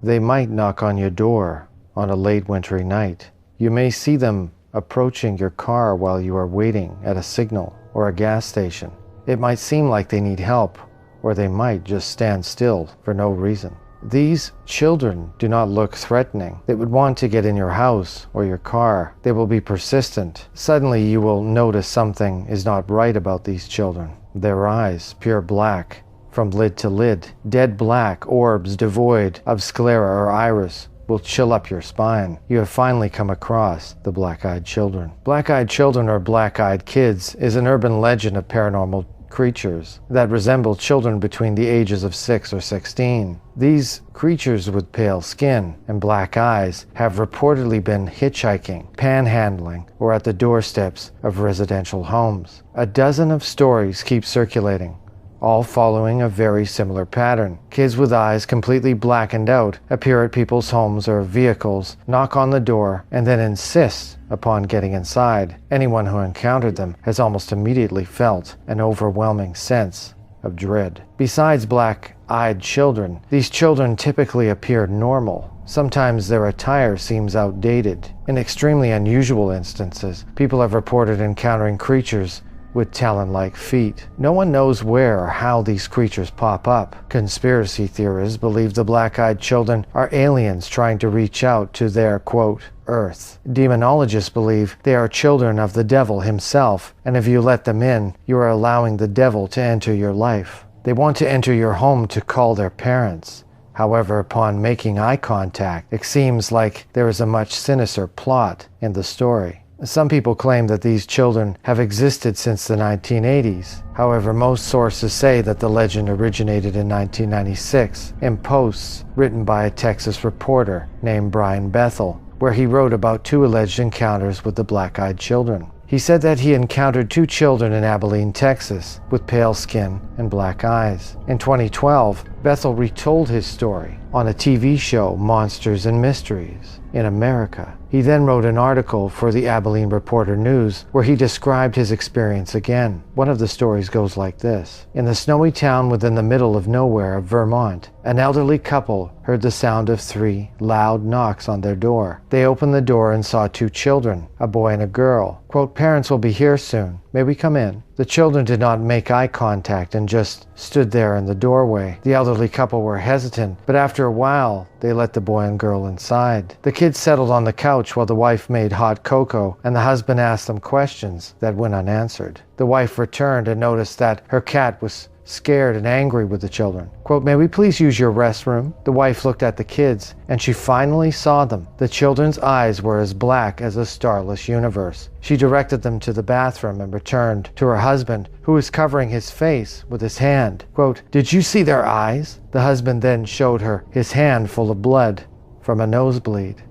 They might knock on your door on a late wintry night. You may see them approaching your car while you are waiting at a signal or a gas station. It might seem like they need help, or they might just stand still for no reason. These children do not look threatening. They would want to get in your house or your car. They will be persistent. Suddenly you will notice something is not right about these children. Their eyes, pure black, from lid to lid, dead black orbs devoid of sclera or iris, will chill up your spine. You have finally come across the black-eyed children. Black-eyed children or black-eyed kids is an urban legend of paranormal creatures that resemble children between the ages of 6 or 16. These creatures with pale skin and black eyes have reportedly been hitchhiking, panhandling, or at the doorsteps of residential homes. A dozen of stories keep circulating, all following a very similar pattern. Kids with eyes completely blackened out appear at people's homes or vehicles, knock on the door, and then insist upon getting inside. Anyone who encountered them has almost immediately felt an overwhelming sense of dread. Besides black-eyed children, these children typically appear normal. Sometimes their attire seems outdated. In extremely unusual instances, people have reported encountering creatures with talon-like feet. No one knows where or how these creatures pop up. Conspiracy theorists believe the black-eyed children are aliens trying to reach out to their, quote, Earth. Demonologists believe they are children of the devil himself, and if you let them in, you are allowing the devil to enter your life. They want to enter your home to call their parents. However, upon making eye contact, it seems like there is a much sinister plot in the story. Some people claim that these children have existed since the 1980s. However, most sources say that the legend originated in 1996 in posts written by a Texas reporter named Brian Bethel, where he wrote about 2 alleged encounters with the black-eyed children. He said that he encountered 2 children in Abilene, Texas, with pale skin and black eyes. In 2012, Bethel retold his story on a TV show, Monsters and Mysteries in America. He then wrote an article for the Abilene Reporter News where he described his experience again. One of the stories goes like this. In the snowy town within the middle of nowhere of Vermont, an elderly couple heard the sound of 3 loud knocks on their door. They opened the door and saw 2 children, a boy and a girl. Quote, "Parents will be here soon. May we come in?" The children did not make eye contact and just stood there in the doorway. The elderly couple were hesitant, but after a while, they let the boy and girl inside. The kids settled on the couch while the wife made hot cocoa, and the husband asked them questions that went unanswered. The wife returned and noticed that her cat was scared and angry with the children. Quote, "May we please use your restroom?" The wife looked at the kids, and she finally saw them. The children's eyes were as black as a starless universe. She directed them to the bathroom and returned to her husband, who was covering his face with his hand. Quote, "Did you see their eyes?" The husband then showed her his hand full of blood from a nosebleed.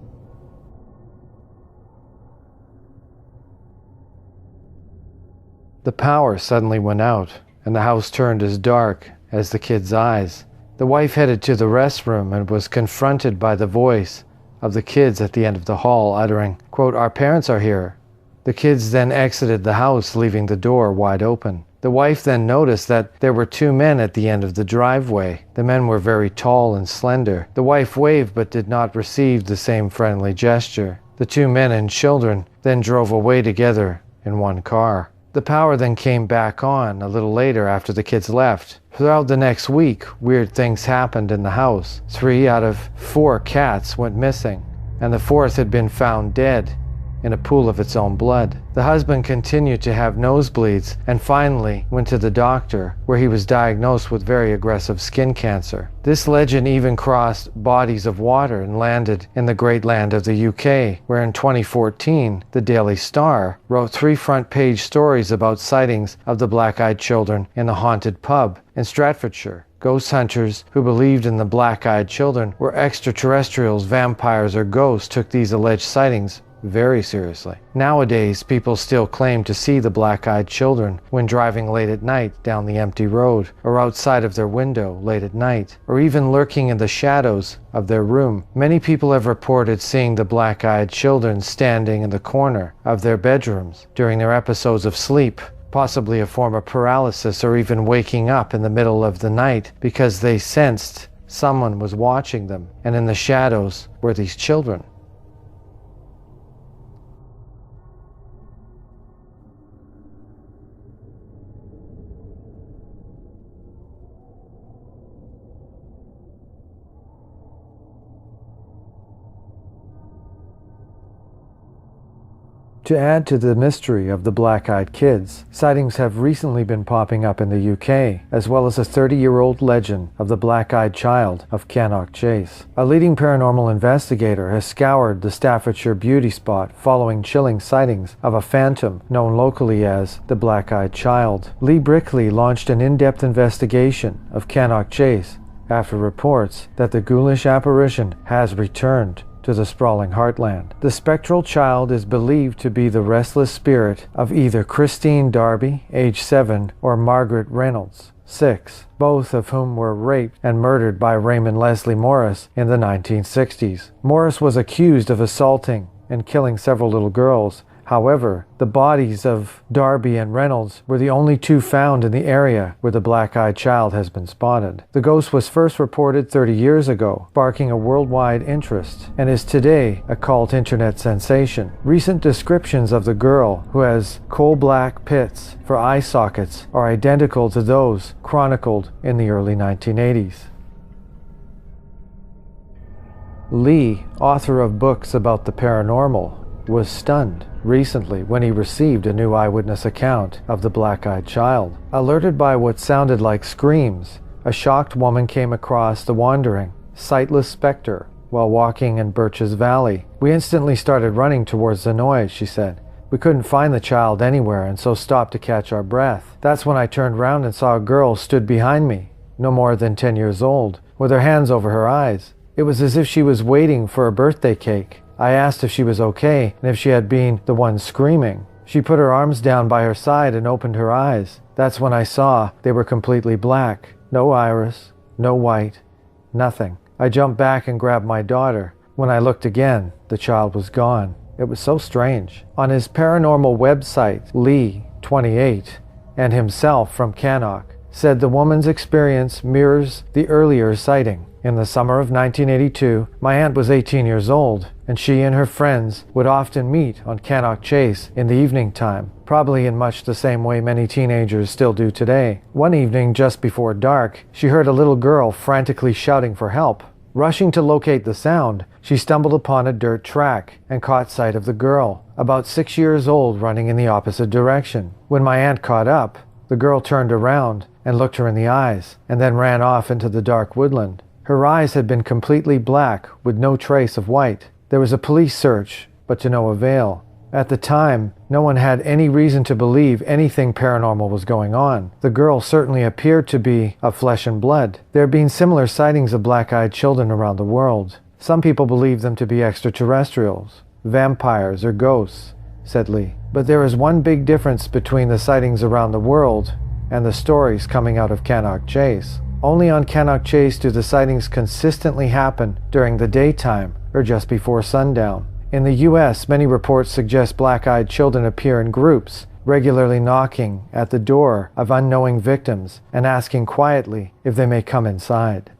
The power suddenly went out, and the house turned as dark as the kids' eyes. The wife headed to the restroom and was confronted by the voice of the kids at the end of the hall uttering, quote, "Our parents are here." The kids then exited the house, leaving the door wide open. The wife then noticed that there were 2 men at the end of the driveway. The men were very tall and slender. The wife waved but did not receive the same friendly gesture. The 2 men and children then drove away together in one car. The power then came back on a little later after the kids left. Throughout the next week, weird things happened in the house. 3 out of 4 cats went missing, and the 4th had been found dead in a pool of its own blood. The husband continued to have nosebleeds and finally went to the doctor, where he was diagnosed with very aggressive skin cancer. This legend even crossed bodies of water and landed in the great land of the UK, where in 2014, the Daily Star wrote 3 front-page stories about sightings of the black-eyed children in the haunted pub in Stratfordshire. Ghost hunters who believed in the black-eyed children were extraterrestrials, vampires, or ghosts took these alleged sightings very seriously. Nowadays, people still claim to see the black-eyed children when driving late at night down the empty road, or outside of their window late at night, or even lurking in the shadows of their room. Many people have reported seeing the black-eyed children standing in the corner of their bedrooms during their episodes of sleep, possibly a form of paralysis, or even waking up in the middle of the night because they sensed Someone was watching them, and in the shadows were these children. To add to the mystery of the black-eyed kids, sightings have recently been popping up in the UK, as well as a 30-year-old legend of the black-eyed child of Cannock Chase. A leading paranormal investigator has scoured the Staffordshire beauty spot following chilling sightings of a phantom known locally as the black-eyed child. Lee Brickley launched an in-depth investigation of Cannock Chase after reports that the ghoulish apparition has returned to the sprawling heartland. The spectral child is believed to be the restless spirit of either Christine Darby, age 7, or Margaret Reynolds, 6, both of whom were raped and murdered by Raymond Leslie Morris in the 1960s. Morris was accused of assaulting and killing several little girls. However, the bodies of Darby and Reynolds were the only two found in the area where the black-eyed child has been spotted. The ghost was first reported 30 years ago, sparking a worldwide interest, and is today a cult internet sensation. Recent descriptions of the girl, who has coal-black pits for eye sockets, are identical to those chronicled in the early 1980s. Lee, author of books about the paranormal, was stunned recently when he received a new eyewitness account of the black-eyed child. Alerted by what sounded like screams, a shocked woman came across the wandering, sightless specter while walking in Birches Valley. "We instantly started running towards the noise," she said. "We couldn't find the child anywhere and so stopped to catch our breath. That's when I turned round and saw a girl stood behind me, no more than 10 years old, with her hands over her eyes. It was as if she was waiting for a birthday cake. I asked if she was okay and if she had been the one screaming. She put her arms down by her side and opened her eyes. That's when I saw they were completely black. No iris, no white, nothing. I jumped back and grabbed my daughter. When I looked again, the child was gone. It was so strange." On his paranormal website, Lee, 28, and himself from Cannock, said the woman's experience mirrors the earlier sighting. "In the summer of 1982, my aunt was 18 years old, and she and her friends would often meet on Cannock Chase in the evening time, probably in much the same way many teenagers still do today. One evening, just before dark, she heard a little girl frantically shouting for help. Rushing to locate the sound, she stumbled upon a dirt track and caught sight of the girl, about 6 years old, running in the opposite direction. When my aunt caught up, the girl turned around and looked her in the eyes, and then ran off into the dark woodland. Her eyes had been completely black with no trace of white. There was a police search, but to no avail. At the time, no one had any reason to believe anything paranormal was going on. The girl certainly appeared to be of flesh and blood. There have been similar sightings of black-eyed children around the world. Some people believe them to be extraterrestrials, vampires, or ghosts," said Lee. "But there is one big difference between the sightings around the world and the stories coming out of Cannock Chase. Only on Cannock Chase do the sightings consistently happen during the daytime or just before sundown. In the US, many reports suggest black-eyed children appear in groups, regularly knocking at the door of unknowing victims and asking quietly if they may come inside."